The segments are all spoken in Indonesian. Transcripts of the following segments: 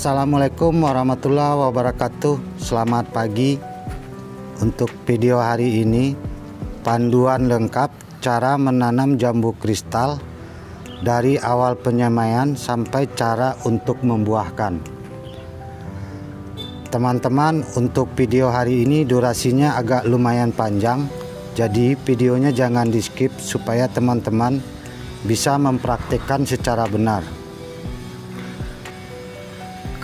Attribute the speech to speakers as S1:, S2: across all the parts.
S1: Assalamualaikum warahmatullahi wabarakatuh. Selamat pagi. Untuk video hari ini, panduan lengkap cara menanam jambu kristal dari awal penyemaian sampai cara untuk membuahkan. Teman-teman, untuk video hari ini durasinya agak lumayan panjang, jadi videonya jangan di skip supaya teman-teman bisa mempraktikkan secara benar.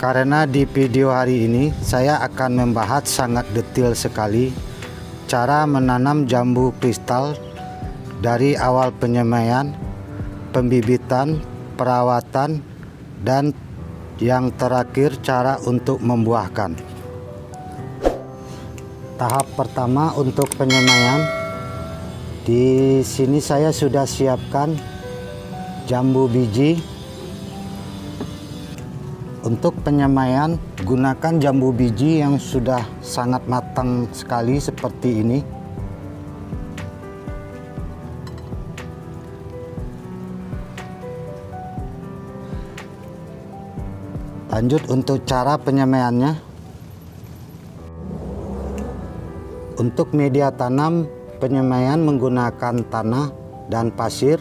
S1: Karena di video hari ini saya akan membahas sangat detail sekali cara menanam jambu kristal dari awal penyemaian, pembibitan, perawatan, dan yang terakhir cara untuk membuahkan. Tahap pertama untuk penyemaian. Di sini saya sudah siapkan jambu biji. Untuk penyemaian, gunakan jambu biji yang sudah sangat matang sekali seperti ini. Lanjut untuk cara penyemaiannya. Untuk media tanam, penyemaian menggunakan tanah dan pasir.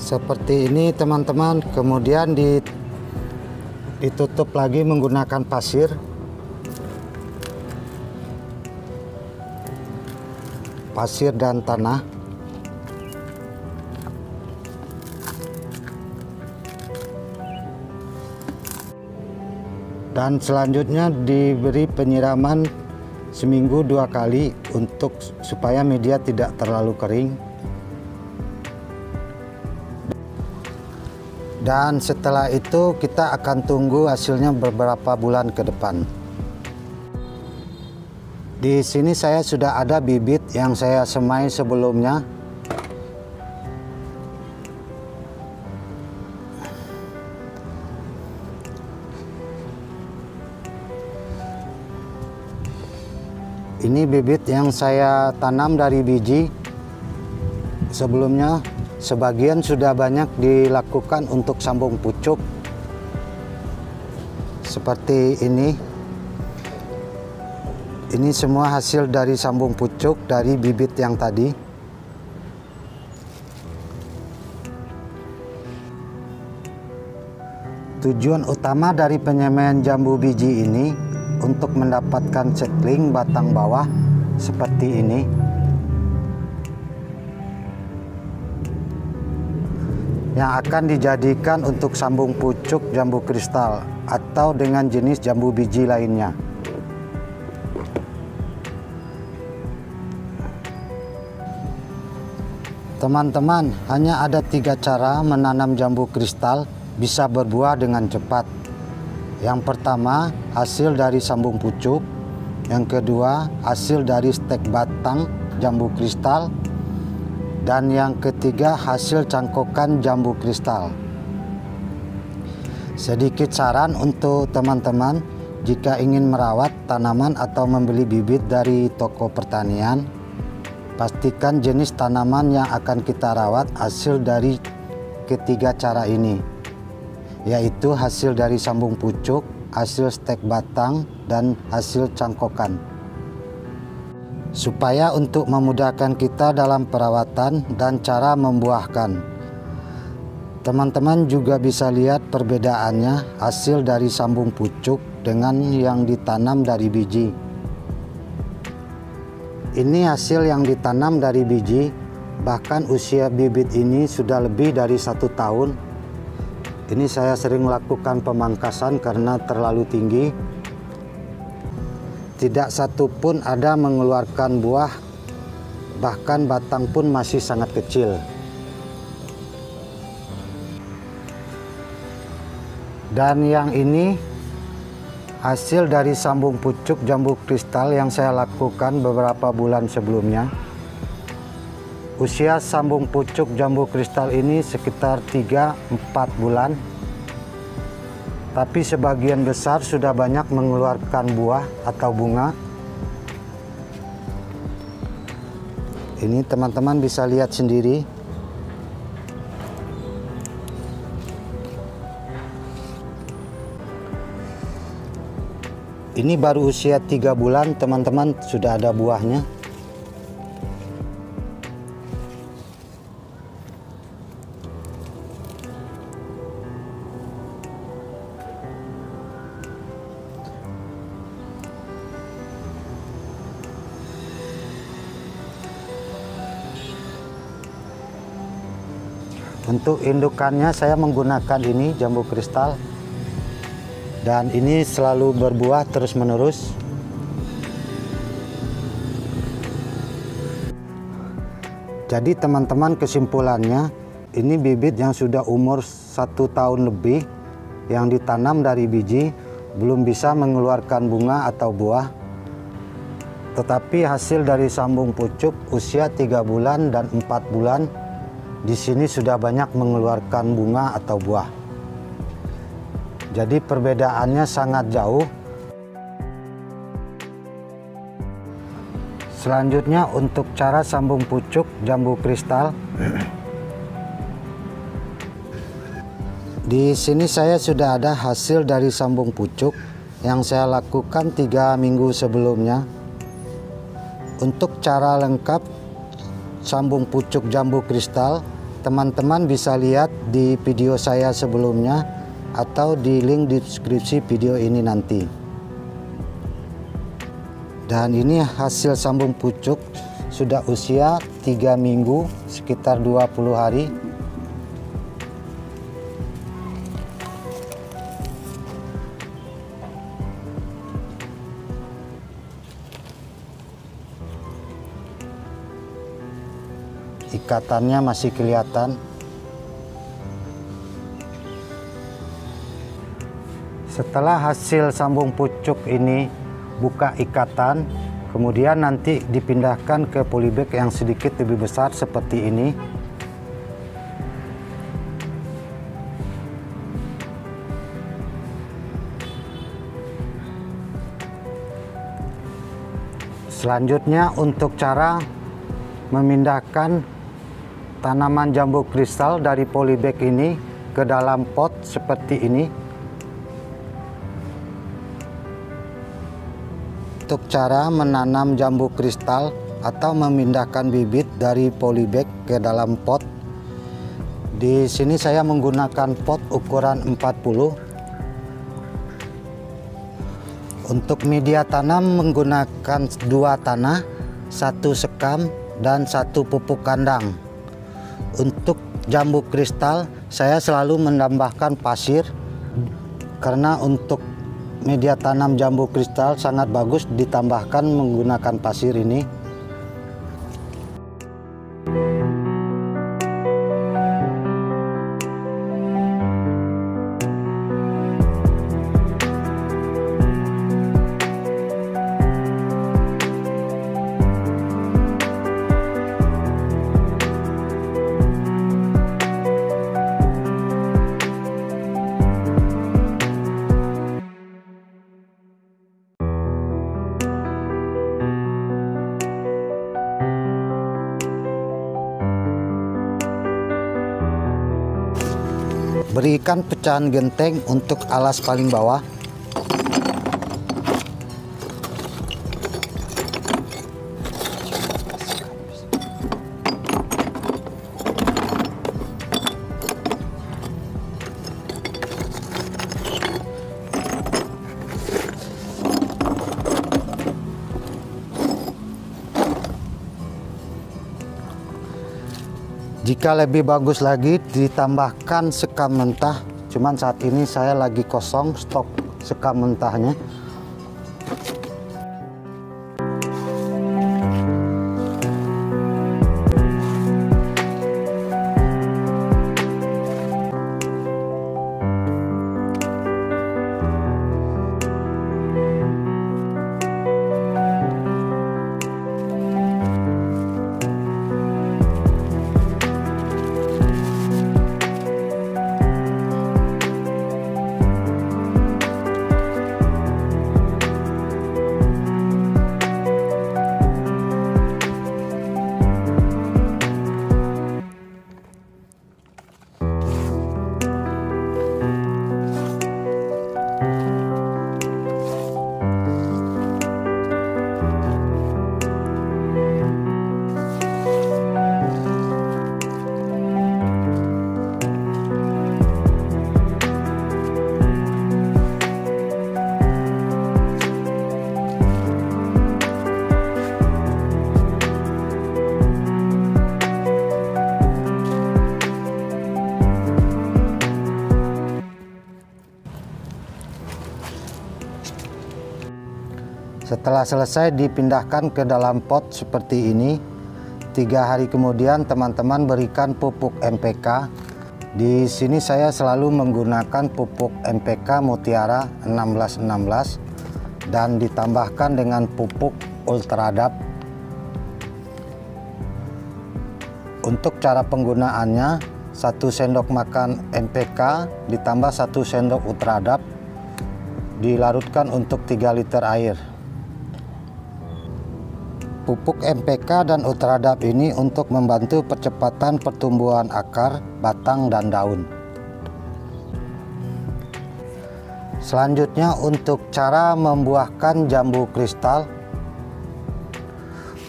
S1: Seperti ini teman-teman, kemudian ditutup lagi menggunakan pasir. Pasir dan tanah. Dan selanjutnya diberi penyiraman seminggu 2 kali supaya media tidak terlalu kering. Dan setelah itu kita akan tunggu hasilnya beberapa bulan ke depan. Di sini saya sudah ada bibit yang saya semai sebelumnya. Ini bibit yang saya tanam dari biji. Sebelumnya sebagian sudah banyak dilakukan untuk sambung pucuk. Seperti ini. Ini semua hasil dari sambung pucuk dari bibit yang tadi. Tujuan utama dari penyemaian jambu biji ini untuk mendapatkan seedling batang bawah seperti ini. Yang akan dijadikan untuk sambung pucuk jambu kristal atau dengan jenis jambu biji lainnya. Teman-teman, hanya ada 3 cara menanam jambu kristal bisa berbuah dengan cepat. Yang pertama, hasil dari sambung pucuk. Yang kedua, hasil dari stek batang jambu kristal. Dan yang ketiga, hasil cangkokan jambu kristal. Sedikit saran untuk teman-teman, jika ingin merawat tanaman atau membeli bibit dari toko pertanian, pastikan jenis tanaman yang akan kita rawat hasil dari ketiga cara ini, yaitu hasil dari sambung pucuk, hasil stek batang, dan hasil cangkokan. Supaya untuk memudahkan kita dalam perawatan dan cara membuahkan, teman-teman juga bisa lihat perbedaannya hasil dari sambung pucuk dengan yang ditanam dari biji. Ini hasil yang ditanam dari biji, bahkan usia bibit ini sudah lebih dari 1 tahun. Ini saya sering melakukan pemangkasan karena terlalu tinggi. Tidak satu pun ada mengeluarkan buah, bahkan batang pun masih sangat kecil. Dan yang ini hasil dari sambung pucuk jambu kristal yang saya lakukan beberapa bulan sebelumnya. Usia sambung pucuk jambu kristal ini sekitar 3-4 bulan. Tapi sebagian besar sudah banyak mengeluarkan buah atau bunga. Ini teman-teman bisa lihat sendiri. Ini baru usia 3 bulan, teman-teman, sudah ada buahnya. Untuk indukannya saya menggunakan ini jambu kristal. Dan ini selalu berbuah terus-menerus. Jadi teman-teman, kesimpulannya, ini bibit yang sudah umur 1 tahun lebih, yang ditanam dari biji, belum bisa mengeluarkan bunga atau buah. Tetapi hasil dari sambung pucuk usia 3 bulan dan 4 bulan, di sini sudah banyak mengeluarkan bunga atau buah. Jadi perbedaannya sangat jauh. Selanjutnya untuk cara sambung pucuk jambu kristal. Di sini saya sudah ada hasil dari sambung pucuk yang saya lakukan 3 minggu sebelumnya. Untuk cara lengkap sambung pucuk jambu kristal, teman-teman bisa lihat di video saya sebelumnya atau di link deskripsi video ini nanti. Dan ini hasil sambung pucuk sudah usia 3 minggu, sekitar 20 hari. Ikatannya masih kelihatan. Setelah hasil sambung pucuk ini buka ikatan, kemudian nanti dipindahkan ke polybag yang sedikit lebih besar seperti ini. Selanjutnya untuk cara memindahkan tanaman jambu kristal dari polybag ini ke dalam pot seperti ini. Untuk cara menanam jambu kristal atau memindahkan bibit dari polybag ke dalam pot, di sini saya menggunakan pot ukuran 40. Untuk media tanam menggunakan 2 tanah, 1 sekam, dan 1 pupuk kandang. Untuk jambu kristal saya selalu menambahkan pasir, karena untuk media tanam jambu kristal sangat bagus ditambahkan menggunakan pasir ini. Berikan pecahan genteng untuk alas paling bawah. Jika lebih bagus lagi ditambahkan sekam mentah, cuman saat ini saya lagi kosong stok sekam mentahnya. Setelah selesai dipindahkan ke dalam pot seperti ini. 3 hari kemudian teman-teman berikan pupuk NPK. Di sini saya selalu menggunakan pupuk NPK Mutiara 1616 dan ditambahkan dengan pupuk Ultradap. Untuk cara penggunaannya, 1 sendok makan NPK ditambah 1 sendok Ultradap dilarutkan untuk 3 liter air. Pupuk NPK dan Ultradap ini untuk membantu percepatan pertumbuhan akar, batang, dan daun. Selanjutnya untuk cara membuahkan jambu kristal.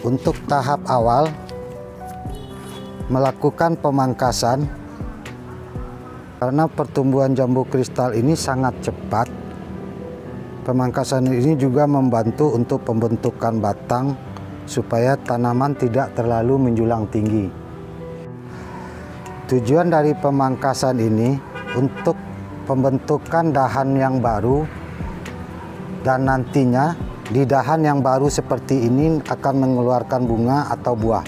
S1: Untuk tahap awal, melakukan pemangkasan. Karena pertumbuhan jambu kristal ini sangat cepat, pemangkasan ini juga membantu untuk pembentukan batang supaya tanaman tidak terlalu menjulang tinggi. Tujuan dari pemangkasan ini untuk pembentukan dahan yang baru, dan nantinya di dahan yang baru seperti ini akan mengeluarkan bunga atau buah.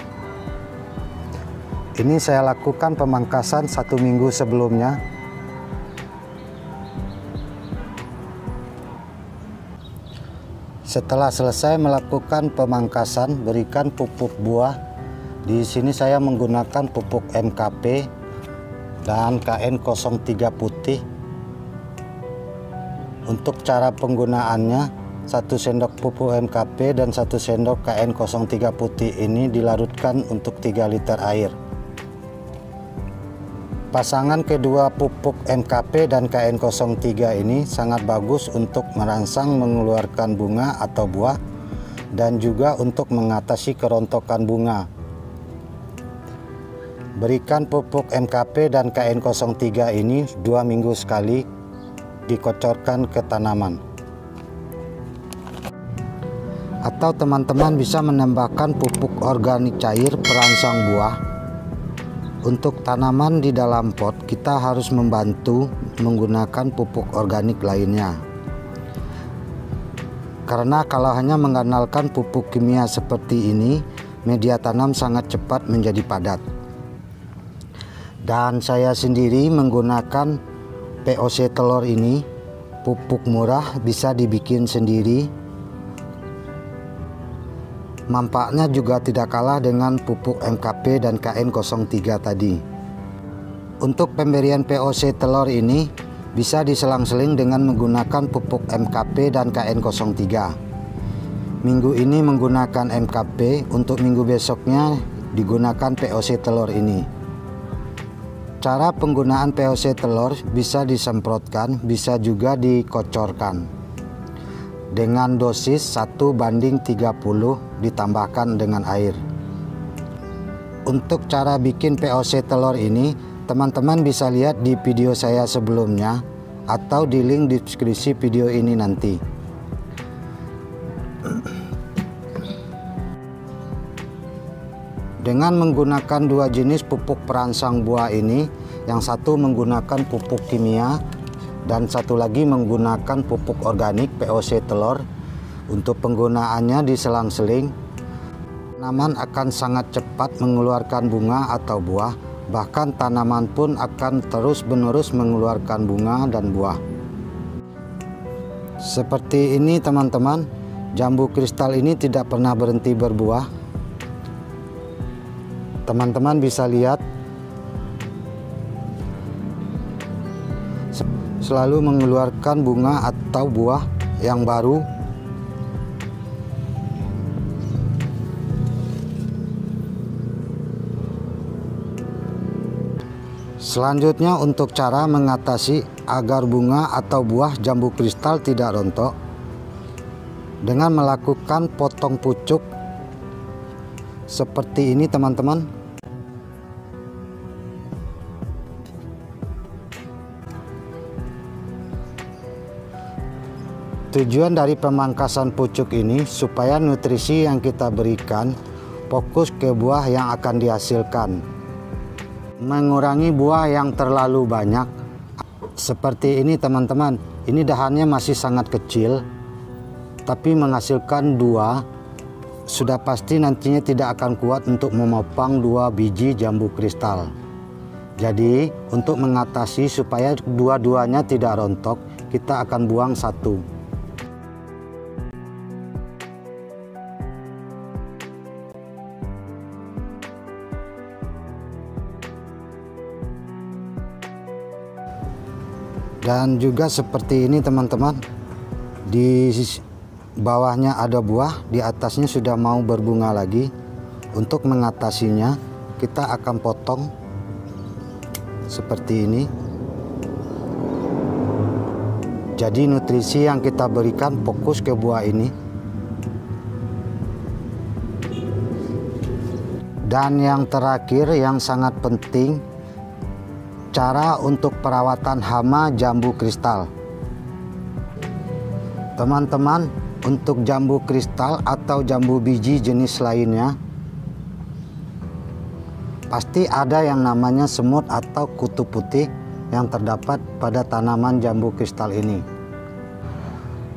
S1: Ini saya lakukan pemangkasan 1 minggu sebelumnya. Setelah selesai melakukan pemangkasan, berikan pupuk buah. Di sini saya menggunakan pupuk MKP dan KN03 putih. Untuk cara penggunaannya, 1 sendok pupuk MKP dan 1 sendok KN03 putih ini dilarutkan untuk 3 liter air. Pasangan kedua pupuk MKP dan KN03 ini sangat bagus untuk merangsang mengeluarkan bunga atau buah dan juga untuk mengatasi kerontokan bunga. Berikan pupuk MKP dan KN03 ini 2 minggu sekali, dikocorkan ke tanaman. Atau teman-teman bisa menambahkan pupuk organik cair perangsang buah. Untuk tanaman di dalam pot, kita harus membantu menggunakan pupuk organik lainnya. Karena kalau hanya mengandalkan pupuk kimia seperti ini, media tanam sangat cepat menjadi padat. Dan saya sendiri menggunakan POC telur ini, pupuk murah, bisa dibikin sendiri. Manfaatnya juga tidak kalah dengan pupuk MKP dan KN03 tadi. Untuk pemberian POC telur ini bisa diselang-seling dengan menggunakan pupuk MKP dan KN03. Minggu ini menggunakan MKP, untuk minggu besoknya digunakan POC telur ini. Cara penggunaan POC telur bisa disemprotkan, bisa juga dikocorkan dengan dosis 1:30 ditambahkan dengan air. Untuk cara bikin POC telur ini, teman-teman bisa lihat di video saya sebelumnya atau di link deskripsi video ini nanti. Dengan menggunakan dua jenis pupuk perangsang buah ini, yang satu menggunakan pupuk kimia dan satu lagi menggunakan pupuk organik POC telur. Untuk penggunaannya di selang-seling, tanaman akan sangat cepat mengeluarkan bunga atau buah, bahkan tanaman pun akan terus-menerus mengeluarkan bunga dan buah. Seperti ini teman-teman, jambu kristal ini tidak pernah berhenti berbuah. Teman-teman bisa lihat selalu mengeluarkan bunga atau buah yang baru. Selanjutnya, untuk cara mengatasi agar bunga atau buah jambu kristal tidak rontok, dengan melakukan potong pucuk seperti ini teman-teman. Tujuan dari pemangkasan pucuk ini supaya nutrisi yang kita berikan fokus ke buah yang akan dihasilkan, mengurangi buah yang terlalu banyak. Seperti ini teman-teman, ini dahannya masih sangat kecil tapi menghasilkan dua, sudah pasti nantinya tidak akan kuat untuk memopang 2 biji jambu kristal. Jadi untuk mengatasi supaya dua-duanya tidak rontok, kita akan buang satu. Dan juga seperti ini teman-teman, di bawahnya ada buah, di atasnya sudah mau berbunga lagi. Untuk mengatasinya, kita akan potong seperti ini. Jadi nutrisi yang kita berikan fokus ke buah ini. Dan yang terakhir yang sangat penting, cara untuk perawatan hama jambu kristal. Teman-teman, untuk jambu kristal atau jambu biji jenis lainnya, pasti ada yang namanya semut atau kutu putih yang terdapat pada tanaman jambu kristal ini.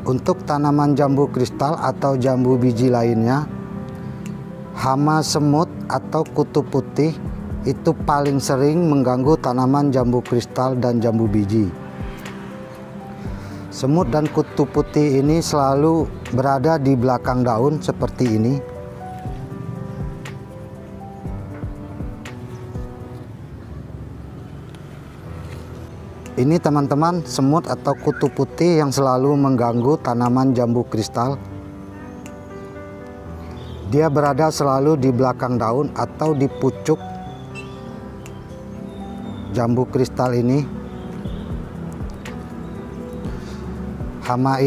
S1: Untuk tanaman jambu kristal atau jambu biji lainnya, hama semut atau kutu putih itu paling sering mengganggu tanaman jambu kristal dan jambu biji. Semut dan kutu putih ini selalu berada di belakang daun seperti ini. Ini teman-teman, semut atau kutu putih yang selalu mengganggu tanaman jambu kristal. Dia berada selalu di belakang daun atau di pucuk jambu kristal ini. Hama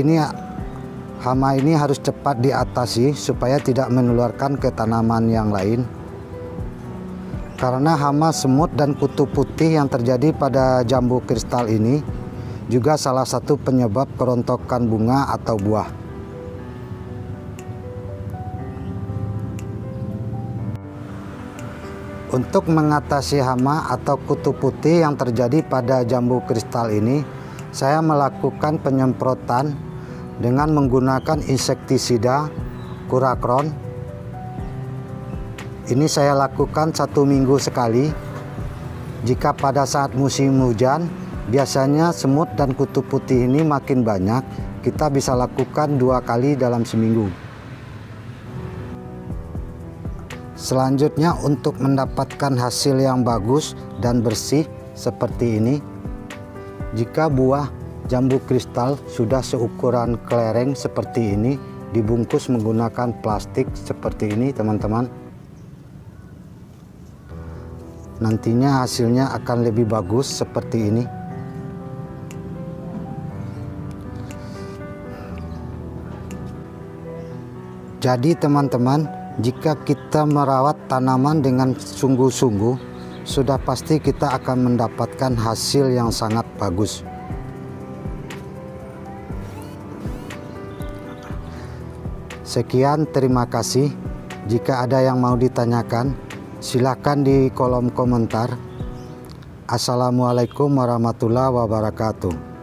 S1: ini harus cepat diatasi supaya tidak menularkan ke tanaman yang lain. Karena hama semut dan kutu putih yang terjadi pada jambu kristal ini juga salah satu penyebab kerontokan bunga atau buah. Untuk mengatasi hama atau kutu putih yang terjadi pada jambu kristal ini, saya melakukan penyemprotan dengan menggunakan insektisida Kurakron. Ini saya lakukan 1 minggu sekali. Jika pada saat musim hujan, biasanya semut dan kutu putih ini makin banyak, kita bisa lakukan 2 kali dalam seminggu. Selanjutnya, untuk mendapatkan hasil yang bagus dan bersih seperti ini, jika buah jambu kristal sudah seukuran kelereng seperti ini, dibungkus menggunakan plastik seperti ini teman-teman. nantinya hasilnya akan lebih bagus seperti ini. Jadi teman-teman, jika kita merawat tanaman dengan sungguh-sungguh, sudah pasti kita akan mendapatkan hasil yang sangat bagus. Sekian, terima kasih. Jika ada yang mau ditanyakan, silakan di kolom komentar. Assalamualaikum warahmatullahi wabarakatuh.